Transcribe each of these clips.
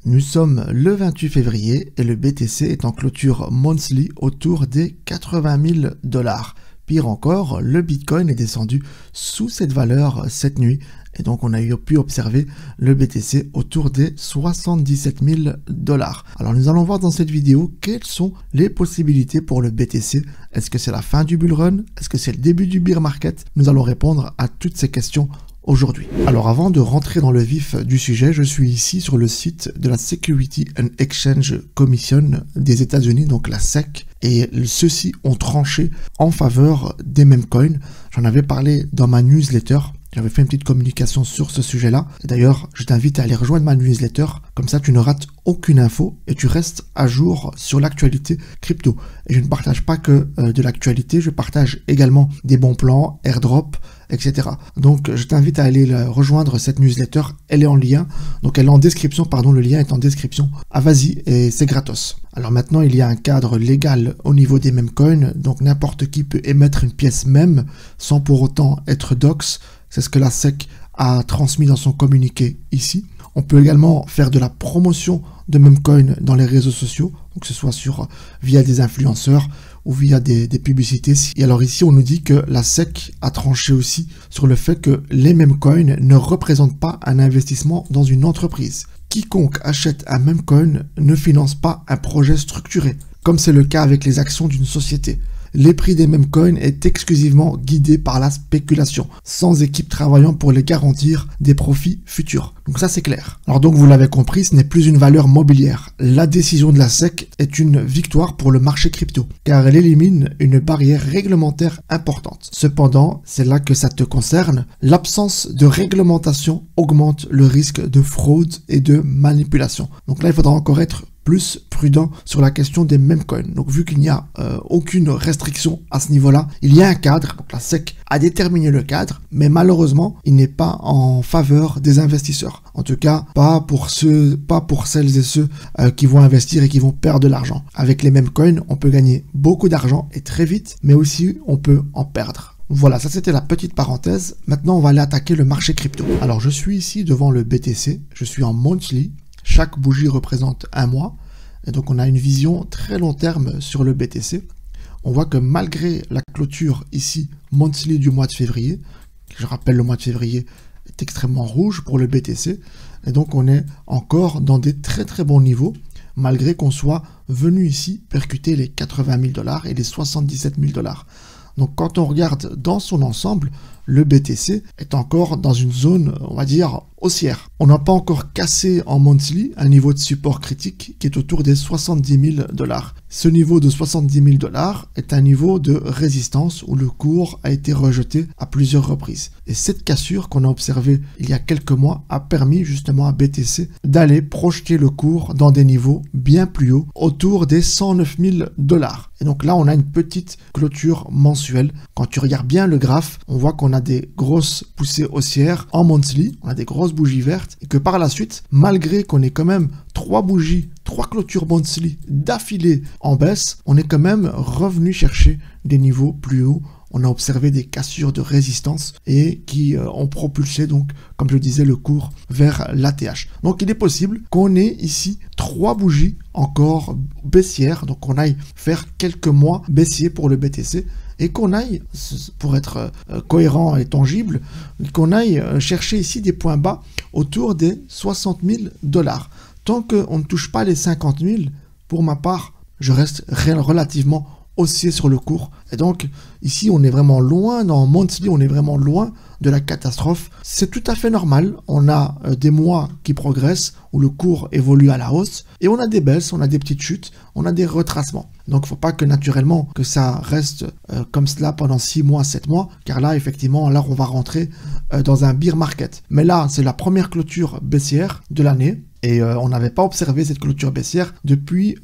Nous sommes le 28 février et le BTC est en clôture monthly autour des 80 000 $. Pire encore, le Bitcoin est descendu sous cette valeur cette nuit et donc on a pu observer le BTC autour des 77 000 $. Alors nous allons voir dans cette vidéo quelles sont les possibilités pour le BTC. Est-ce que c'est la fin du bull run? Est-ce que c'est le début du bear market? Nous allons répondre à toutes ces questions aujourd'hui. Alors avant de rentrer dans le vif du sujet, je suis ici sur le site de la Security and Exchange Commission des États-Unis, donc la SEC, et ceux-ci ont tranché en faveur des meme coins. J'en avais parlé dans ma newsletter. J'avais fait une petite communication sur ce sujet-là. D'ailleurs, je t'invite à aller rejoindre ma newsletter. Comme ça, tu ne rates aucune info et tu restes à jour sur l'actualité crypto. Et je ne partage pas que de l'actualité, je partage également des bons plans, airdrop, etc. Donc, je t'invite à aller rejoindre cette newsletter. Elle est en lien. Donc, elle est en description, pardon, le lien est en description. Ah, vas-y, et c'est gratos. Alors maintenant, il y a un cadre légal au niveau des meme coins. Donc, n'importe qui peut émettre une pièce meme sans pour autant être dox. C'est ce que la SEC a transmis dans son communiqué ici. On peut également faire de la promotion de meme coins dans les réseaux sociaux, donc que ce soit via des influenceurs ou via des publicités. Et alors ici, on nous dit que la SEC a tranché aussi sur le fait que les meme coins ne représentent pas un investissement dans une entreprise. Quiconque achète un meme coin ne finance pas un projet structuré, comme c'est le cas avec les actions d'une société. Les prix des meme coins est exclusivement guidé par la spéculation, sans équipe travaillant pour les garantir des profits futurs. Donc ça c'est clair. Alors donc vous l'avez compris, ce n'est plus une valeur mobilière. La décision de la SEC est une victoire pour le marché crypto, car elle élimine une barrière réglementaire importante. Cependant, c'est là que ça te concerne, l'absence de réglementation augmente le risque de fraude et de manipulation. Donc là il faudra encore être plus prudent sur la question des meme coins. Donc vu qu'il n'y a aucune restriction à ce niveau-là, il y a un cadre, donc la SEC a déterminé le cadre, mais malheureusement, il n'est pas en faveur des investisseurs. En tout cas, pas pour celles et ceux qui vont investir et qui vont perdre de l'argent. Avec les meme coins, on peut gagner beaucoup d'argent et très vite, mais aussi on peut en perdre. Voilà, ça c'était la petite parenthèse. Maintenant, on va aller attaquer le marché crypto. Alors, je suis ici devant le BTC, je suis en monthly. Chaque bougie représente un mois. Et donc, on a une vision très long terme sur le BTC. On voit que malgré la clôture ici, monthly du mois de février, je rappelle le mois de février est extrêmement rouge pour le BTC. Et donc, on est encore dans des très très bons niveaux, malgré qu'on soit venu ici percuter les 80 000 $ et les 77 000 $. Donc, quand on regarde dans son ensemble, le BTC est encore dans une zone, on va dire, haussière. On n'a pas encore cassé en monthly un niveau de support critique qui est autour des 70 000 $. Ce niveau de 70 000 $ est un niveau de résistance où le cours a été rejeté à plusieurs reprises. Et cette cassure qu'on a observée il y a quelques mois a permis justement à BTC d'aller projeter le cours dans des niveaux bien plus hauts, autour des 109 000 $. Et donc là, on a une petite clôture mensuelle. Quand tu regardes bien le graphe, on voit qu'on a des grosses poussées haussières en monthly, on a des grosses bougies vertes, et que par la suite, malgré qu'on ait quand même trois clôtures monthly d'affilée en baisse, on est quand même revenu chercher des niveaux plus hauts. On a observé des cassures de résistance et qui ont propulsé, donc, comme je disais, le cours vers l'ATH. Donc, il est possible qu'on ait ici 3 bougies encore baissières. Donc, on aille faire quelques mois baissiers pour le BTC et qu'on aille, pour être cohérent et tangible, qu'on aille chercher ici des points bas autour des 60 000 $. Tant qu'on ne touche pas les 50 000, pour ma part, je reste relativement haussier sur le cours. Et donc, ici, on est vraiment loin, dans monthly, on est vraiment loin de la catastrophe. C'est tout à fait normal. On a des mois qui progressent, où le cours évolue à la hausse, et on a des baisses, on a des petites chutes, on a des retracements. Donc, il ne faut pas que naturellement, que ça reste comme cela pendant 6 mois, 7 mois, car là, effectivement, là, on va rentrer dans un bear market. Mais là, c'est la première clôture baissière de l'année. Et on n'avait pas observé cette clôture baissière depuis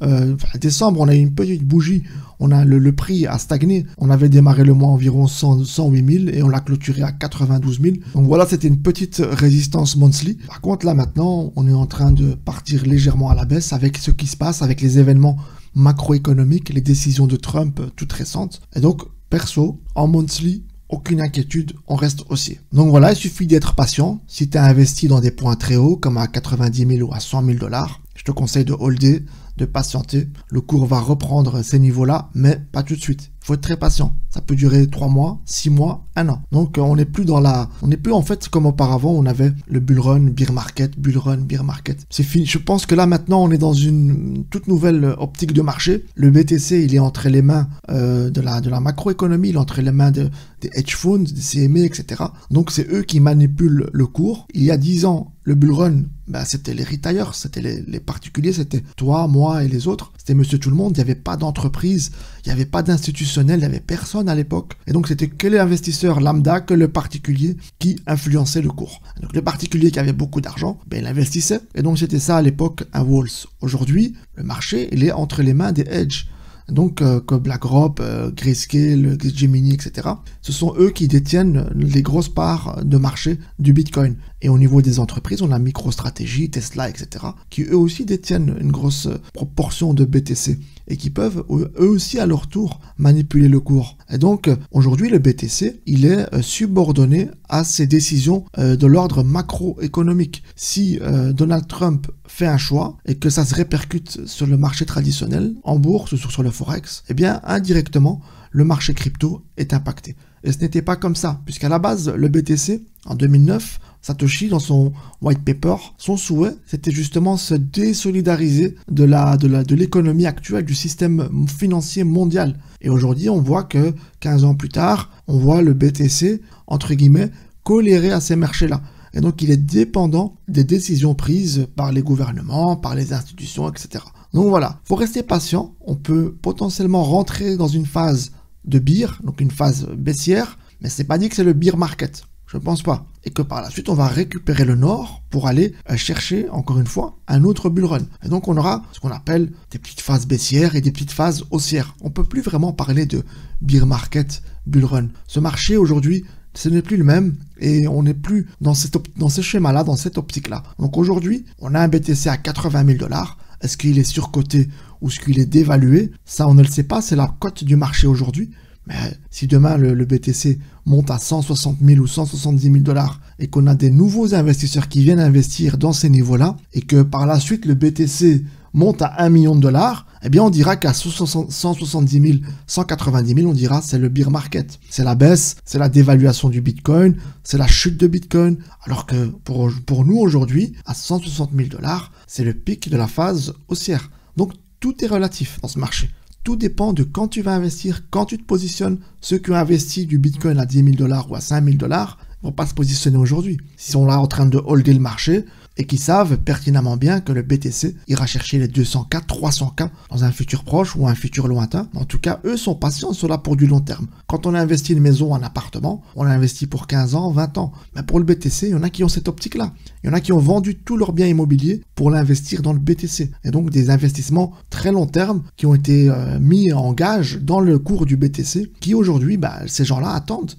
décembre. On a eu une petite bougie, on a le prix a stagné. On avait démarré le mois environ 108 000 et on l'a clôturé à 92 000. Donc voilà, c'était une petite résistance monthly. Par contre, là maintenant, on est en train de partir légèrement à la baisse avec ce qui se passe, avec les événements macroéconomiques, les décisions de Trump toutes récentes. Et donc, perso, en monthly, aucune inquiétude, on reste haussier. Donc voilà, il suffit d'être patient. Si tu as investi dans des points très hauts, comme à 90 000 ou à 100 000 $, je te conseille de holder, de patienter. Le cours va reprendre ces niveaux-là, mais pas tout de suite. Il faut être très patient. Ça peut durer 3 mois, 6 mois, 1 an. Donc on n'est plus en fait comme auparavant, on avait le bull run, bear market, bull run, bear market. C'est fini. Je pense que là maintenant on est dans une toute nouvelle optique de marché. Le BTC, il est entre les mains de la macroéconomie, il est entre les mains des hedge funds, des CME, etc. Donc c'est eux qui manipulent le cours. Il y a 10 ans, le bull run, c'était les retailers, c'était les particuliers, c'était toi, moi et les autres. C'était monsieur tout le monde, il n'y avait pas d'entreprise, il n'y avait pas d'institutionnel, il n'y avait personne à l'époque. Et donc c'était que l'investisseur lambda, que le particulier qui influençait le cours. Donc le particulier qui avait beaucoup d'argent, il investissait. Et donc c'était ça à l'époque un Walls. Aujourd'hui, le marché, il est entre les mains des hedge. Donc que BlackRock, Grayscale, Gemini, etc. Ce sont eux qui détiennent les grosses parts de marché du Bitcoin. Et au niveau des entreprises, on a MicroStrategy, Tesla, etc. qui eux aussi détiennent une grosse proportion de BTC et qui peuvent eux aussi à leur tour manipuler le cours. Et donc aujourd'hui le BTC, il est subordonné à ces décisions de l'ordre macroéconomique. Si Donald Trump fait un choix et que ça se répercute sur le marché traditionnel, en bourse ou sur le forex, eh bien indirectement le marché crypto est impacté. Et ce n'était pas comme ça, puisqu'à la base le BTC en 2009, Satoshi, dans son white paper, son souhait, c'était justement se désolidariser de l'économie actuelle, du système financier mondial. Et aujourd'hui, on voit que 15 ans plus tard, on voit le BTC, entre guillemets, coléré à ces marchés-là. Et donc, il est dépendant des décisions prises par les gouvernements, par les institutions, etc. Donc voilà, faut rester patient. On peut potentiellement rentrer dans une phase de bear, donc une phase baissière, mais c'est pas dit que c'est le bear market. Je ne pense pas. Et que par la suite, on va récupérer le nord pour aller chercher, encore une fois, un autre bull run. Et donc, on aura ce qu'on appelle des petites phases baissières et des petites phases haussières. On ne peut plus vraiment parler de bear market, bull run. Ce marché, aujourd'hui, ce n'est plus le même et on n'est plus dans ce schéma-là, dans cette optique-là. Donc aujourd'hui, on a un BTC à 80 000 $. Est-ce qu'il est surcoté ou est-ce qu'il est dévalué? Ça, on ne le sait pas. C'est la cote du marché aujourd'hui. Mais si demain le BTC monte à 160 000 ou 170 000 $ et qu'on a des nouveaux investisseurs qui viennent investir dans ces niveaux-là et que par la suite le BTC monte à 1 million de $, eh bien on dira qu'à 170 000, 190 000, on dira c'est le bear market. C'est la baisse, c'est la dévaluation du Bitcoin, c'est la chute de Bitcoin. Alors que pour nous aujourd'hui, à 160 000 $, c'est le pic de la phase haussière. Donc tout est relatif dans ce marché. Tout dépend de quand tu vas investir, quand tu te positionnes. Ceux qui ont investi du Bitcoin à 10 000 $ ou à 5 000 $ ne vont pas se positionner aujourd'hui. Ils sont là en train de holder le marché et qui savent pertinemment bien que le BTC ira chercher les 200K, 300K dans un futur proche ou un futur lointain. En tout cas, eux sont patients, ils sont là pour du long terme. Quand on a investi une maison, un appartement, on a investi pour 15 ans, 20 ans. Mais pour le BTC, il y en a qui ont cette optique-là. Il y en a qui ont vendu tous leurs biens immobiliers pour l'investir dans le BTC. Et donc des investissements très long terme qui ont été mis en gage dans le cours du BTC, qui aujourd'hui, ces gens-là attendent.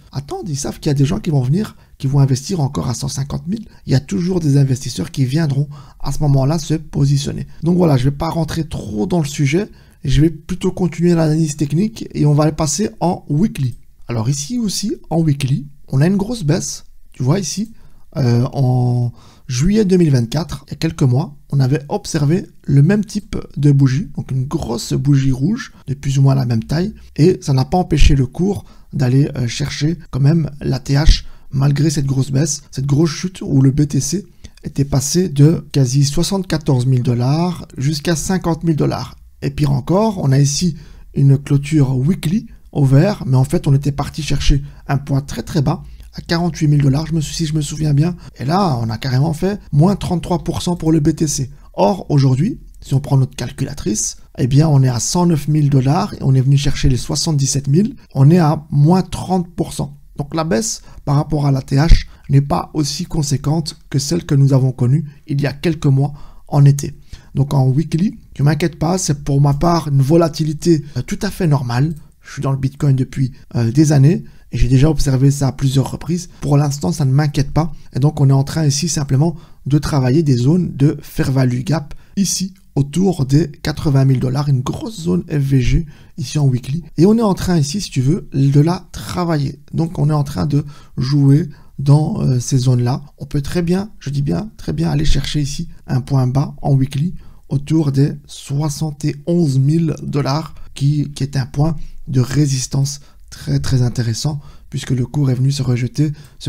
Ils savent qu'il y a des gens qui vont venir, qui vont investir encore à 150 000. Il y a toujours des investisseurs qui viendront à ce moment-là se positionner. Donc voilà, je ne vais pas rentrer trop dans le sujet. Je vais plutôt continuer l'analyse technique et on va passer en weekly. Alors ici aussi, en weekly, on a une grosse baisse. Tu vois ici, en juillet 2024, il y a quelques mois, on avait observé le même type de bougie, donc une grosse bougie rouge de plus ou moins la même taille, et ça n'a pas empêché le cours d'aller chercher quand même l'ATH malgré cette grosse baisse, cette grosse chute où le BTC était passé de quasi 74 000 $ jusqu'à 50 000 $. Et pire encore, on a ici une clôture weekly au vert, mais en fait on était parti chercher un point très très bas à 48 000 $, si je me souviens bien. Et là, on a carrément fait moins 33% pour le BTC. Or, aujourd'hui, si on prend notre calculatrice, eh bien, on est à 109 000 $ et on est venu chercher les 77 000. On est à moins 30%. Donc, la baisse par rapport à l'ATH n'est pas aussi conséquente que celle que nous avons connue il y a quelques mois en été. Donc, en weekly, je ne m'inquiète pas, c'est pour ma part une volatilité tout à fait normale. Je suis dans le Bitcoin depuis des années et j'ai déjà observé ça à plusieurs reprises. Pour l'instant, ça ne m'inquiète pas. Et donc, on est en train ici simplement de travailler des zones de fair value gap ici autour des 80 000 $, une grosse zone FVG ici en weekly. Et on est en train ici, si tu veux, de la travailler. Donc, on est en train de jouer dans ces zones-là. On peut très bien, je dis bien, très bien aller chercher ici un point bas en weekly autour des 71 000 dollars, qui est un point de résistance très très intéressant, puisque le cours est venu se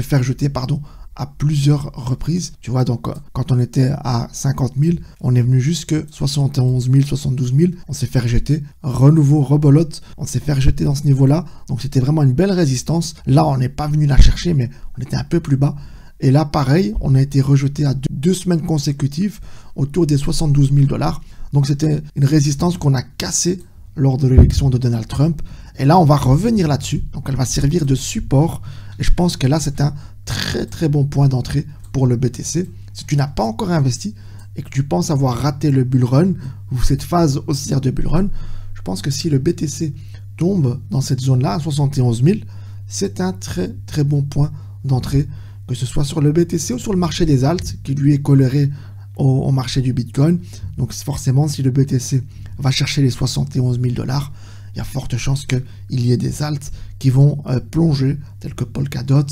faire jeter à plusieurs reprises. Tu vois, donc quand on était à 50 000, on est venu jusque 71 000, 72 000, on s'est fait rejeter, renouveau, rebolote, on s'est fait rejeter dans ce niveau-là, donc c'était vraiment une belle résistance. Là, on n'est pas venu la chercher, mais on était un peu plus bas. Et là, pareil, on a été rejeté à 2 semaines consécutives autour des 72 000 dollars. Donc c'était une résistance qu'on a cassée lors de l'élection de Donald Trump. Et là, on va revenir là-dessus. Donc elle va servir de support. Et je pense que là, c'est un très très bon point d'entrée pour le BTC. Si tu n'as pas encore investi et que tu penses avoir raté le bull run ou cette phase haussière de bull run, je pense que si le BTC tombe dans cette zone-là, à 71 000, c'est un très très bon point d'entrée, que ce soit sur le BTC ou sur le marché des alts, qui lui est coléré au marché du Bitcoin. Donc forcément, si le BTC va chercher les 71 000 dollars, il y a forte chance qu'il y ait des alts qui vont plonger, tels que Polkadot,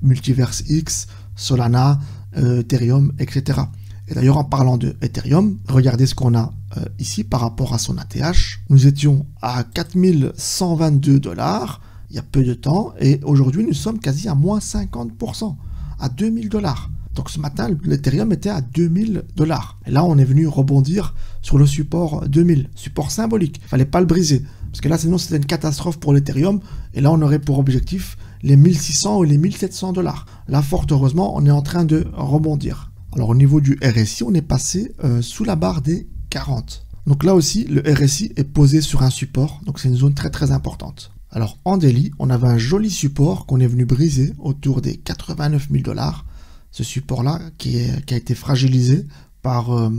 Multiverse X, Solana, Ethereum, etc. Et d'ailleurs, en parlant de Ethereum, regardez ce qu'on a ici par rapport à son ATH. Nous étions à 4122 dollars il y a peu de temps, et aujourd'hui, nous sommes quasi à moins 50%, à 2000 dollars. Donc ce matin, l'Ethereum était à 2000 dollars. Et là, on est venu rebondir sur le support 2000, support symbolique. Il ne fallait pas le briser, parce que là, sinon, c'était une catastrophe pour l'Ethereum. Et là, on aurait pour objectif les 1600 ou les 1700 dollars. Là, fort heureusement, on est en train de rebondir. Alors, au niveau du RSI, on est passé sous la barre des 40. Donc là aussi, le RSI est posé sur un support. Donc c'est une zone très, très importante. Alors, en daily, on avait un joli support qu'on est venu briser autour des 89 000 dollars. Ce support-là qui a été fragilisé par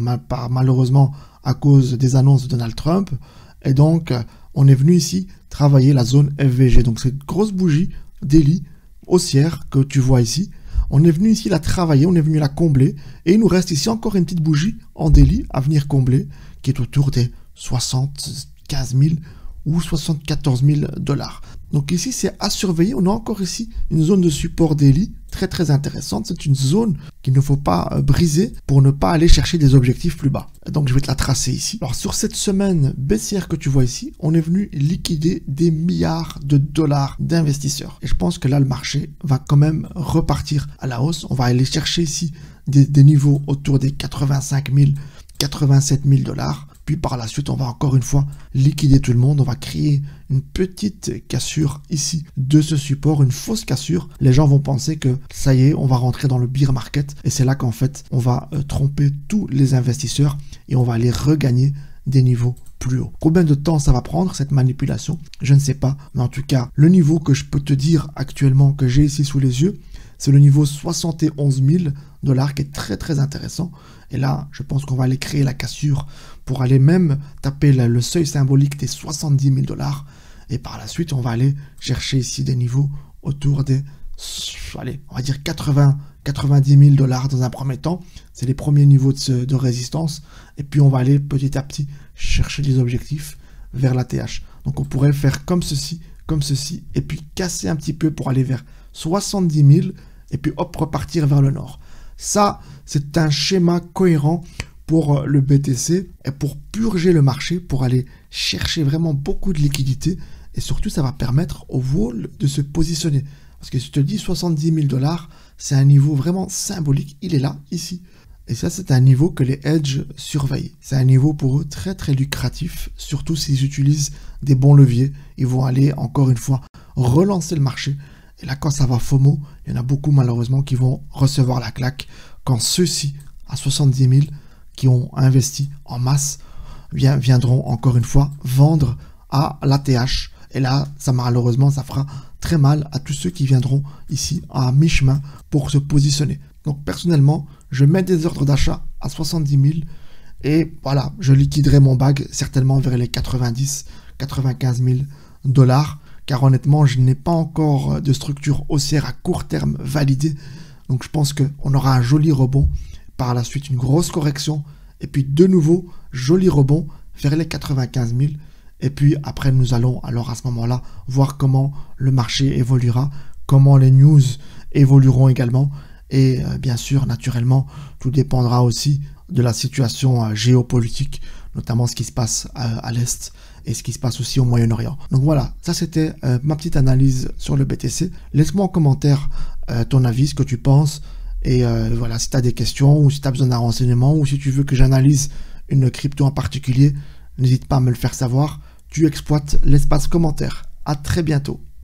malheureusement à cause des annonces de Donald Trump. Et donc, on est venu ici travailler la zone FVG. Donc, cette grosse bougie daily haussière que tu vois ici, on est venu ici la travailler, on est venu la combler. Et il nous reste ici encore une petite bougie en daily à venir combler, qui est autour des 75 000 ou 74 000 dollars. Donc ici, c'est à surveiller. On a encore ici une zone de support daily très très intéressante. C'est une zone qu'il ne faut pas briser pour ne pas aller chercher des objectifs plus bas. Donc je vais te la tracer ici. Alors sur cette semaine baissière que tu vois ici, on est venu liquider des milliards de dollars d'investisseurs. Et je pense que là, le marché va quand même repartir à la hausse. On va aller chercher ici des niveaux autour des 85 000, 87 000 dollars. Puis par la suite, on va encore une fois liquider tout le monde. On va créer une petite cassure ici de ce support, une fausse cassure. Les gens vont penser que ça y est, on va rentrer dans le bear market. Et c'est là qu'en fait, on va tromper tous les investisseurs et on va aller regagner des niveaux plus hauts. Combien de temps ça va prendre cette manipulation? Je ne sais pas. Mais en tout cas, le niveau que je peux te dire actuellement que j'ai ici sous les yeux, c'est le niveau 71 000 dollars qui est très très intéressant. Et là, je pense qu'on va aller créer la cassure pour aller même taper le seuil symbolique des 70 000 dollars. Et par la suite, on va aller chercher ici des niveaux autour des, allez, on va dire 90 000 dollars dans un premier temps. C'est les premiers niveaux de résistance. Et puis, on va aller petit à petit chercher des objectifs vers l'ATH. Donc, on pourrait faire comme ceci, et puis casser un petit peu pour aller vers 70 000, et puis hop, repartir vers le nord. Ça, c'est un schéma cohérent pour le BTC et pour purger le marché, pour aller chercher vraiment beaucoup de liquidités. Et surtout, ça va permettre au vol de se positionner. Parce que si je te dis 70 000 dollars, c'est un niveau vraiment symbolique. Il est là, ici. Et ça, c'est un niveau que les hedges surveillent. C'est un niveau pour eux très, très lucratif. Surtout s'ils utilisent des bons leviers. Ils vont aller, encore une fois, relancer le marché. Et là, quand ça va FOMO, il y en a beaucoup malheureusement qui vont recevoir la claque quand ceux-ci, à 70 000, qui ont investi en masse, viendront encore une fois vendre à l'ATH. Et là, ça malheureusement, ça fera très mal à tous ceux qui viendront ici à mi-chemin pour se positionner. Donc personnellement, je mets des ordres d'achat à 70 000 et voilà, je liquiderai mon bag certainement vers les 90, 95 000 dollars. Car honnêtement, je n'ai pas encore de structure haussière à court terme validée. Donc je pense qu'on aura un joli rebond. Par la suite, une grosse correction. Et puis de nouveau, joli rebond vers les 95 000. Et puis après, nous allons alors à ce moment-là voir comment le marché évoluera, comment les news évolueront également. Et bien sûr, naturellement, tout dépendra aussi de la situation géopolitique, notamment ce qui se passe à l'Est et ce qui se passe aussi au Moyen-Orient. Donc voilà, ça c'était ma petite analyse sur le BTC. Laisse-moi en commentaire ton avis, ce que tu penses. Et voilà, si tu as des questions ou si tu as besoin d'un renseignement ou si tu veux que j'analyse une crypto en particulier, n'hésite pas à me le faire savoir. Tu exploites l'espace commentaire. À très bientôt.